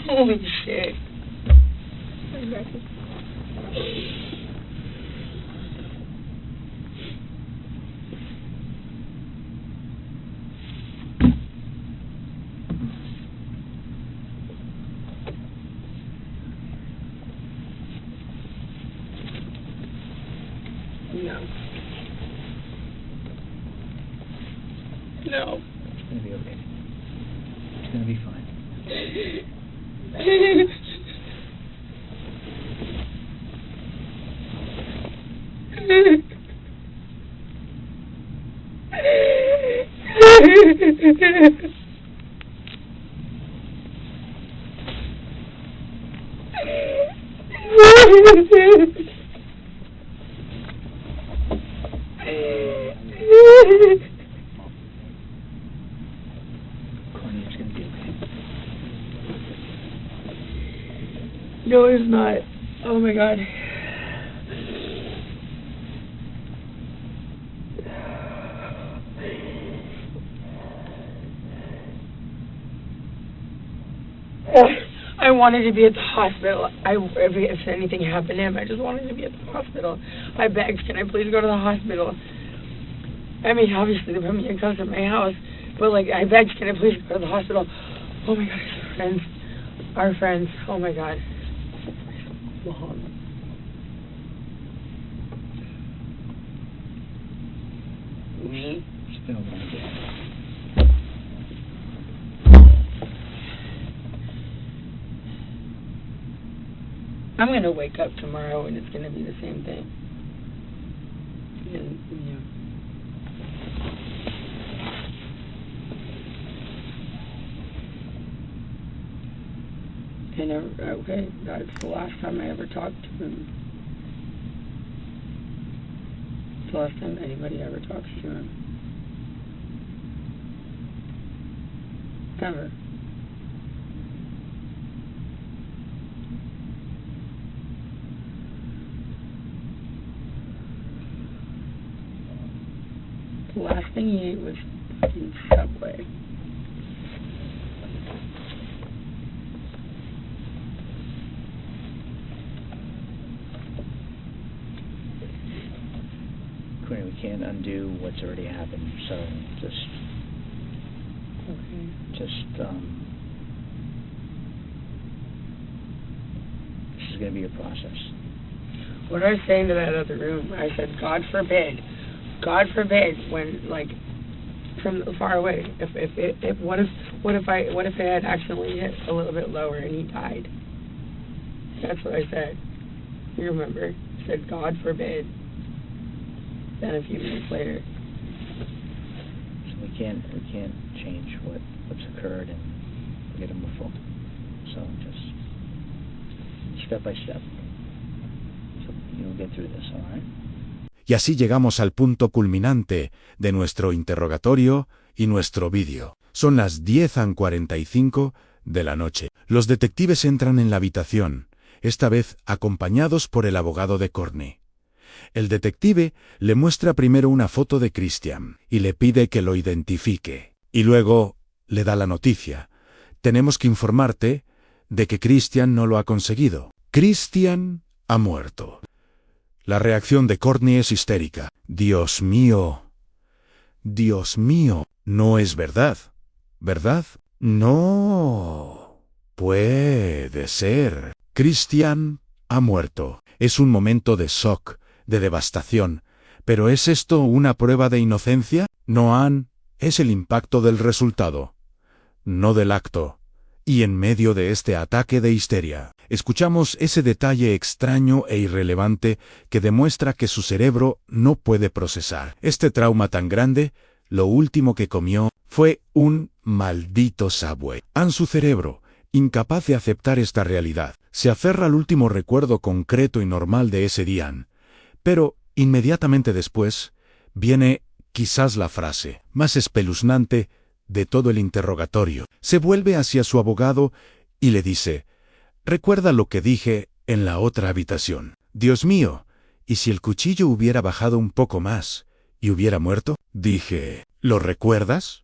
Holy shit. No. It's gonna be okay. It's gonna be fine. Courtney, it's gonna be okay. No, it's not. Oh my God. I wanted to be at the hospital. If anything happened to him, I just wanted to be at the hospital. I begged, can I please go to the hospital? I mean, obviously they put me in custody at my house, but like, I begged, can I please go to the hospital? Oh my God, our friends, oh my God. Mom. Me? It's been a long day. I'm gonna wake up tomorrow and it's gonna be the same thing. And, okay, that's the last time I ever talked to him. It's the last time anybody ever talks to him. Ever. The last thing he ate was fucking Subway. can't undo what's already happened. So just this is going to be a process. What I was saying to that other room, I said, God forbid, when like from far away, what if it had accidentally hit a little bit lower and he died? That's what I said. You remember? I said, God forbid. Then a few minutes later. So we can't change what's occurred and get them before. So just step by step. So you'll get through this, all right? Y así llegamos al punto culminante de nuestro interrogatorio y nuestro vídeo. Son las 10:45 de la noche. Los detectives entran en la habitación, esta vez acompañados por el abogado de Courtney. El detective le muestra primero una foto de Christian y le pide que lo identifique. Y luego le da la noticia. Tenemos que informarte de que Christian no lo ha conseguido. Christian ha muerto. La reacción de Courtney es histérica. Dios mío, no es verdad, ¿verdad? No puede ser. Christian ha muerto. Es un momento de shock, de devastación. ¿Pero es esto una prueba de inocencia? No, Ann, es el impacto del resultado, no del acto. Y en medio de este ataque de histeria, escuchamos ese detalle extraño e irrelevante que demuestra que su cerebro no puede procesar este trauma tan grande. Lo último que comió fue un maldito Subway. Su cerebro, incapaz de aceptar esta realidad, se aferra al último recuerdo concreto y normal de ese día. Pero, inmediatamente después, viene quizás la frase más espeluznante de todo el interrogatorio. Se vuelve hacia su abogado y le dice: «Recuerda lo que dije en la otra habitación. Dios mío, ¿y si el cuchillo hubiera bajado un poco más y hubiera muerto?» Dije: «¿Lo recuerdas?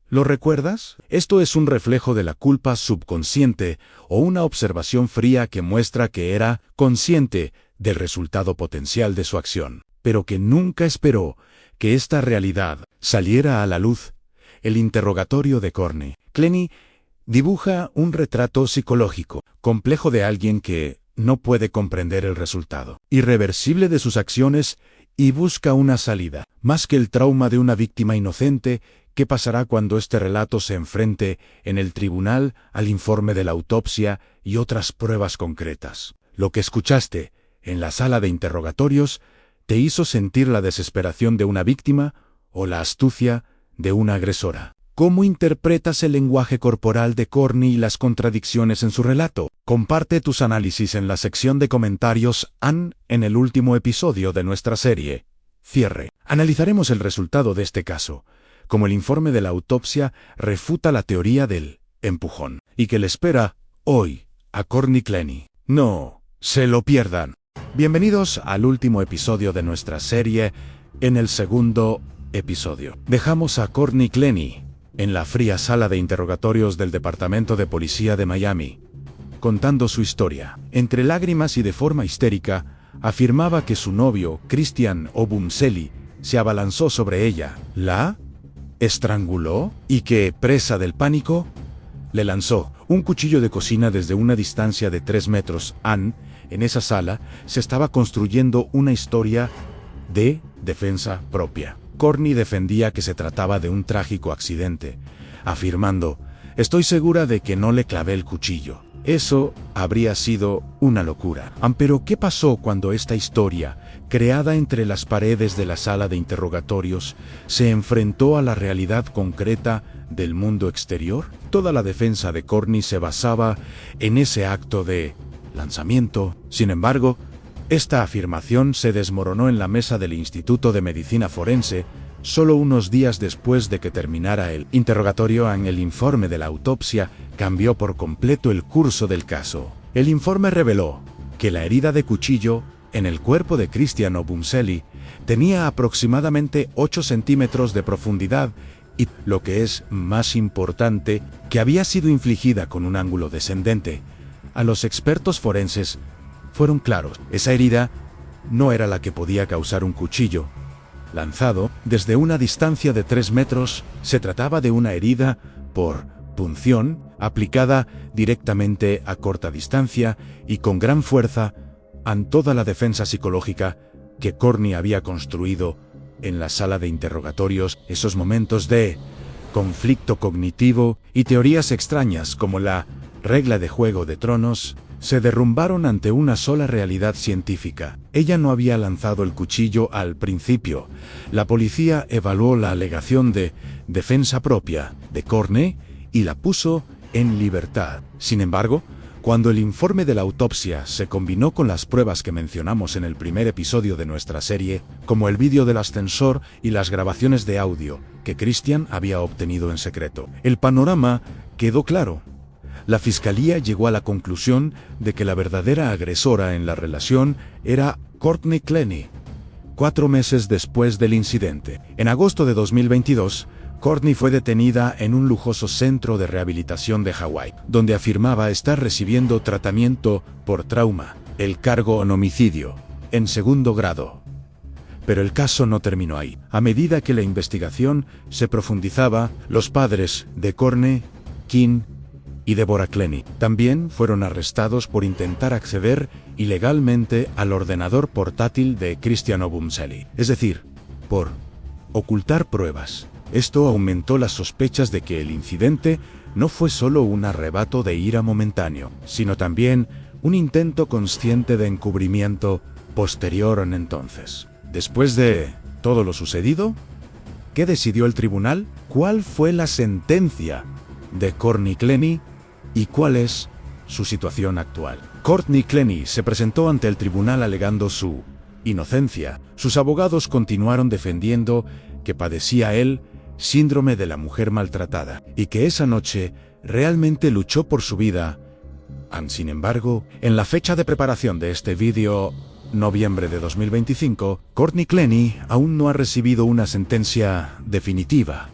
¿Lo recuerdas?» Esto es un reflejo de la culpa subconsciente o una observación fría que muestra que era consciente del resultado potencial de su acción, pero que nunca esperó que esta realidad saliera a la luz. El interrogatorio de Courtney Clenney dibuja un retrato psicológico complejo de alguien que no puede comprender el resultado irreversible de sus acciones y busca una salida, más que el trauma de una víctima inocente. ¿Qué pasará cuando este relato se enfrente en el tribunal al informe de la autopsia y otras pruebas concretas? Lo que escuchaste en la sala de interrogatorios te hizo sentir la desesperación de una víctima o la astucia de una agresora. ¿Cómo interpretas el lenguaje corporal de Courtney y las contradicciones en su relato? Comparte tus análisis en la sección de comentarios. En el último episodio de nuestra serie Cierre, analizaremos el resultado de este caso, como el informe de la autopsia refuta la teoría del empujón, y que le espera hoy a Courtney Clenney. No se lo pierdan. Bienvenidos al último episodio de nuestra serie. En el segundo episodio dejamos a Courtney Clenney en la fría sala de interrogatorios del Departamento de Policía de Miami, contando su historia. Entre lágrimas y de forma histérica, afirmaba que su novio, Christian Obumseli, se abalanzó sobre ella, la estranguló y que, presa del pánico, le lanzó un cuchillo de cocina desde una distancia de 3 metros. En esa sala se estaba construyendo una historia de defensa propia. Courtney defendía que se trataba de un trágico accidente, afirmando: «Estoy segura de que no le clavé el cuchillo. Eso habría sido una locura». Pero ¿qué pasó cuando esta historia, creada entre las paredes de la sala de interrogatorios, se enfrentó a la realidad concreta del mundo exterior? Toda la defensa de Courtney se basaba en ese acto de lanzamiento. Sin embargo, esta afirmación se desmoronó en la mesa del Instituto de Medicina Forense solo unos días después de que terminara el interrogatorio. El informe de la autopsia cambió por completo el curso del caso. El informe reveló que la herida de cuchillo en el cuerpo de Christian Obumseli tenía aproximadamente 8 centímetros de profundidad y, lo que es más importante, que había sido infligida con un ángulo descendente. A los expertos forenses fueron claros: esa herida no era la que podía causar un cuchillo, lanzado desde una distancia de 3 metros. Se trataba de una herida por punción aplicada directamente a corta distancia y con gran fuerza en toda la defensa psicológica que Courtney había construido en la sala de interrogatorios. Esos momentos de conflicto cognitivo y teorías extrañas como la regla de Juego de Tronos se derrumbaron ante una sola realidad científica. Ella no había lanzado el cuchillo al principio. La policía evaluó la alegación de defensa propia de Courtney y la puso en libertad. Sin embargo, cuando el informe de la autopsia se combinó con las pruebas que mencionamos en el primer episodio de nuestra serie, como el vídeo del ascensor y las grabaciones de audio que Christian había obtenido en secreto, el panorama quedó claro. La fiscalía llegó a la conclusión de que la verdadera agresora en la relación era Courtney Clenney. 4 meses después del incidente, en agosto de 2022, Courtney fue detenida en un lujoso centro de rehabilitación de Hawái, donde afirmaba estar recibiendo tratamiento por trauma, el cargo en homicidio, en 2º grado. Pero el caso no terminó ahí. A medida que la investigación se profundizaba, los padres de Courtney, Kim y Deborah Clenney también fueron arrestados por intentar acceder ilegalmente al ordenador portátil de Christian Obumseli, es decir, por ocultar pruebas. Esto aumentó las sospechas de que el incidente no fue solo un arrebato de ira momentáneo, sino también un intento consciente de encubrimiento posterior en entonces. Después de todo lo sucedido, ¿qué decidió el tribunal? ¿Cuál fue la sentencia de Courtney Clenney y cuál es su situación actual? Courtney Clenney se presentó ante el tribunal alegando su inocencia. Sus abogados continuaron defendiendo que padecía el síndrome de la mujer maltratada y que esa noche realmente luchó por su vida. Sin embargo, en la fecha de preparación de este vídeo, noviembre de 2025, Courtney Clenney aún no ha recibido una sentencia definitiva.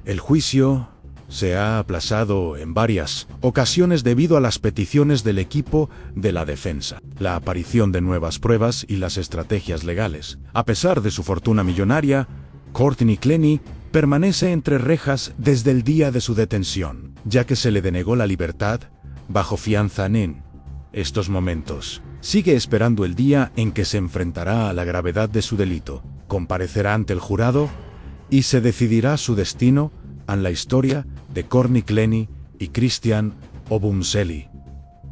El juicio se ha aplazado en varias ocasiones debido a las peticiones del equipo de la defensa, la aparición de nuevas pruebas y las estrategias legales. A pesar de su fortuna millonaria, Courtney Clenney permanece entre rejas desde el día de su detención, ya que se le denegó la libertad bajo fianza en estos momentos. Sigue esperando el día en que se enfrentará a la gravedad de su delito, comparecerá ante el jurado y se decidirá su destino en la historia de Courtney Clenney y Christian Obumseli.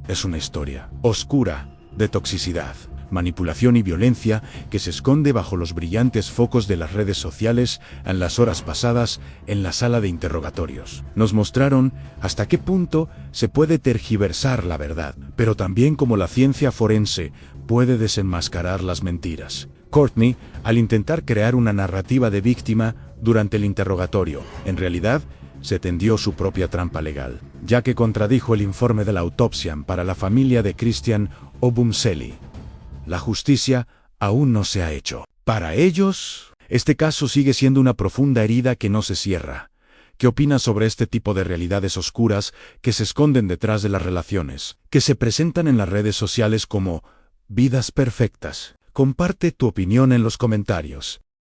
Es una historia oscura de toxicidad, manipulación y violencia que se esconde bajo los brillantes focos de las redes sociales en las horas pasadas en la sala de interrogatorios. Nos mostraron hasta qué punto se puede tergiversar la verdad, pero también cómo la ciencia forense puede desenmascarar las mentiras. Courtney, al intentar crear una narrativa de víctima durante el interrogatorio, en realidad se tendió su propia trampa legal, ya que contradijo el informe de la autopsia para la familia de Christian Obumseli. La justicia aún no se ha hecho. Para ellos, este caso sigue siendo una profunda herida que no se cierra. ¿Qué opinas sobre este tipo de realidades oscuras que se esconden detrás de las relaciones, que se presentan en las redes sociales como vidas perfectas? Comparte tu opinión en los comentarios.